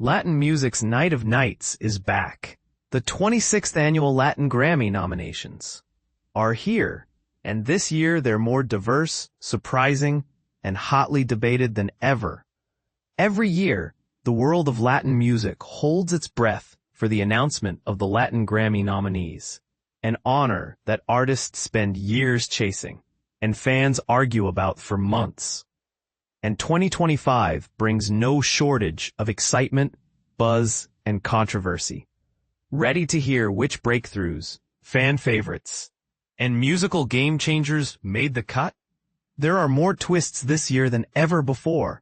Latin music's Night of Nights is back. The 26th Annual Latin Grammy nominations are here, and this year they're more diverse, surprising, and hotly debated than ever. Every year, the world of Latin music holds its breath for the announcement of the Latin Grammy nominees, an honor that artists spend years chasing, and fans argue about for months. And 2025 brings no shortage of excitement, buzz, and controversy. Ready to hear which breakthroughs, fan favorites, and musical game-changers made the cut? There are more twists this year than ever before,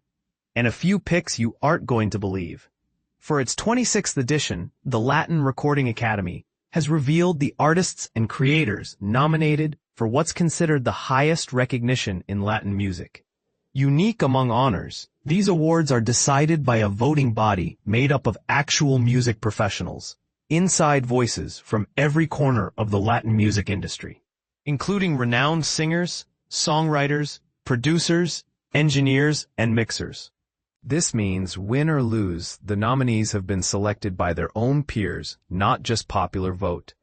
and a few picks you aren't going to believe. For its 26th edition, the Latin Recording Academy has revealed the artists and creators nominated for what's considered the highest recognition in Latin music. Unique among honors, these awards are decided by a voting body made up of actual music professionals, inside voices from every corner of the Latin music industry, including renowned singers, songwriters, producers, engineers, and mixers. This means, win or lose, the nominees have been selected by their own peers, not just popular vote.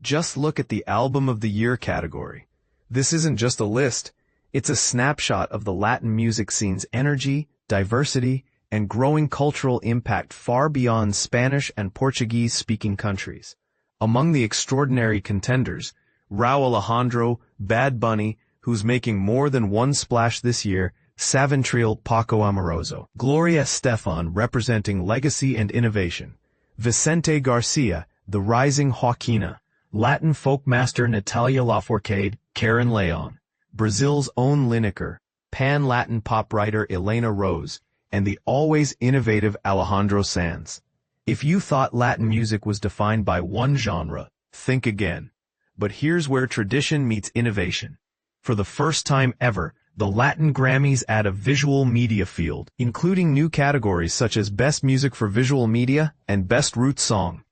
Just look at the Album of the Year category. This isn't just a list. It's a snapshot of the Latin music scene's energy, diversity, and growing cultural impact far beyond Spanish and Portuguese-speaking countries. Among the extraordinary contenders, Rauw Alejandro, Bad Bunny, who's making more than one splash this year, CA7RIEL Paco Amoroso, Gloria Estefan representing legacy and innovation, Vicente Garcia, the rising Joaquina, Latin folk master Natalia Lafourcade, Karen Leon, Brazil's own Lineker, pan-Latin pop writer Elena Rose, and the always innovative Alejandro Sanz. If you thought Latin music was defined by one genre, think again. But here's where tradition meets innovation. For the first time ever, the Latin Grammys add a visual media field, including new categories such as Best Music for Visual Media and Best Roots Song.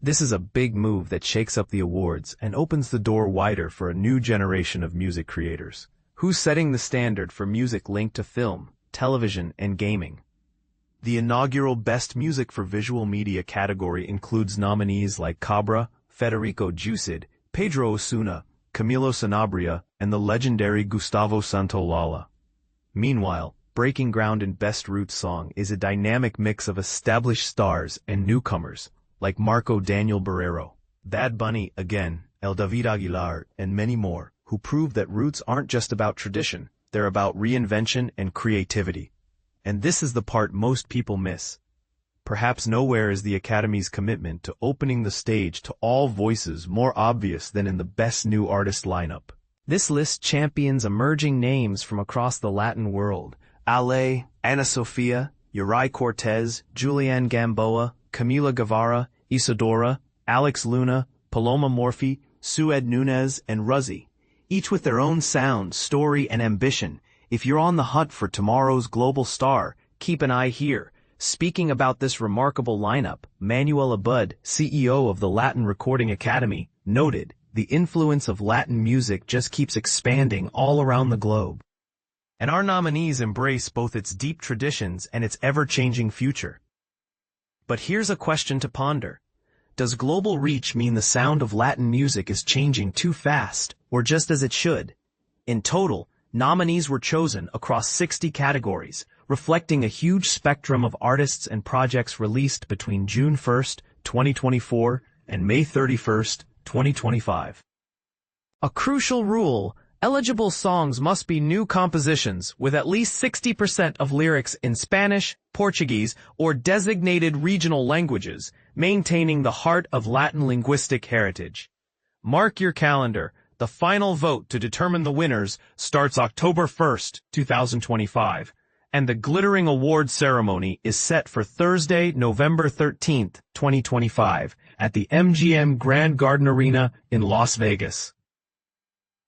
This is a big move that shakes up the awards and opens the door wider for a new generation of music creators. Who's setting the standard for music linked to film, television, and gaming? The inaugural Best Music for Visual Media category includes nominees like Cabra, Federico Jusid, Pedro Osuna, Camilo Sanabria, and the legendary Gustavo Santaolalla. Meanwhile, breaking ground in Best Roots Song is a dynamic mix of established stars and newcomers, like Marco Daniel Barrero, Bad Bunny again, El David Aguilar, and many more, who prove that roots aren't just about tradition, they're about reinvention and creativity. And this is the part most people miss. Perhaps nowhere is the Academy's commitment to opening the stage to all voices more obvious than in the Best New Artist lineup. This list champions emerging names from across the Latin world: Ale, Ana Sofia, Uri Cortez, Julianne Gamboa, Camila Guevara, Isadora, Alex Luna, Paloma Morphy, Sued Nunez, and Ruzzy, each with their own sound, story, and ambition. If you're on the hunt for tomorrow's global star, keep an eye here. Speaking about this remarkable lineup, Manuel Abud, CEO of the Latin Recording Academy, noted, "The influence of Latin music just keeps expanding all around the globe. And our nominees embrace both its deep traditions and its ever-changing future." But here's a question to ponder. Does global reach mean the sound of Latin music is changing too fast, or just as it should? In total, nominees were chosen across 60 categories, reflecting a huge spectrum of artists and projects released between June 1, 2024, and May 31, 2025. A crucial rule: eligible songs must be new compositions with at least 60% of lyrics in Spanish, Portuguese, or designated regional languages, maintaining the heart of Latin linguistic heritage. Mark your calendar. The final vote to determine the winners starts October 1, 2025, and the glittering award ceremony is set for Thursday, November 13, 2025, at the MGM Grand Garden Arena in Las Vegas.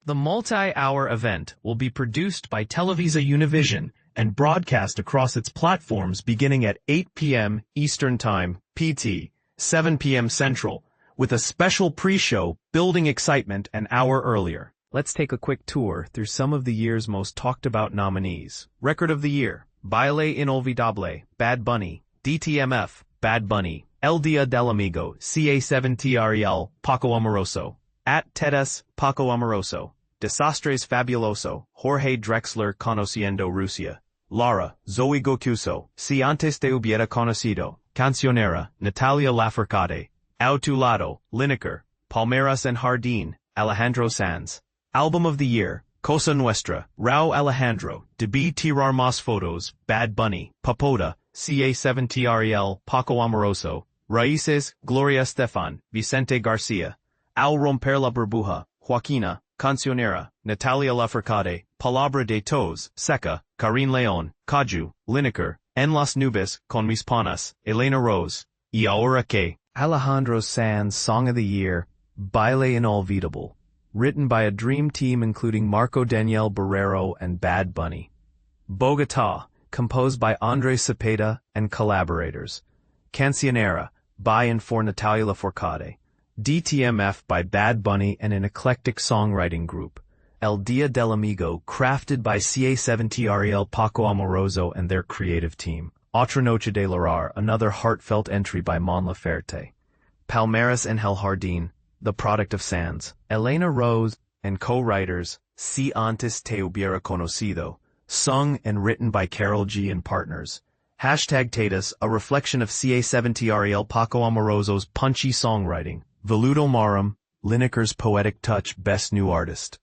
The multi-hour event will be produced by TelevisaUnivision and broadcast across its platforms beginning at 8 p.m. Eastern Time, PT, 7 p.m. Central, with a special pre-show building excitement an hour earlier. Let's take a quick tour through some of the year's most talked about nominees. Record of the Year: Baile Inolvidable, Bad Bunny, DTMF, Bad Bunny, El Dia del Amigo, CA7RIEL Paco Amoroso, At Tedes, Paco Amoroso, Desastres Fabuloso, Jorge Drexler Conociendo Rusia, Lara, Zoe Gocuso, Si Antes Te Hubiera Conocido, Cancionera, Natalia Lafourcade, A Tu Lado, Lineker, Palmeras and Jardín, Alejandro Sanz. Album of the Year, Cosa Nuestra, Rauw Alejandro, DeBÍ TiRAR Más FOToS, Bad Bunny, Papoda, CA7RIEL Paco Amoroso, Raíces, Gloria Estefan, Vicente Garcia, Al Romper la Burbuja, Joaquina, Cancionera, Natalia Lafourcade, Palabra de Tos, Seca, Karin León, Caju, Lineker, En las Nubes, Con mis panas, Elena Rose, Y ahora que, Alejandro Sanz Song of the Year, Baile Inolvidable. Written by a dream team including Marco Daniel Barrero and Bad Bunny. Bogotá, composed by Andres Cepeda and collaborators. Cancionera, by and for Natalia Lafourcade. DTMF by Bad Bunny and an eclectic songwriting group. El Dia del Amigo, crafted by CA7RIEL Paco Amoroso and their creative team. Otra Noche de Llorar, another heartfelt entry by Mon Laferte. Palmeras and El Jardín, the product of Sanz, Elena Rose, and co-writers, Si Antes Te Hubiera Conocido, sung and written by Karol G and partners. Hashtag Tedes, a reflection of CA7RIEL Paco Amoroso's punchy songwriting. Veludo Marum, Lineker's poetic touch, Best New Artist.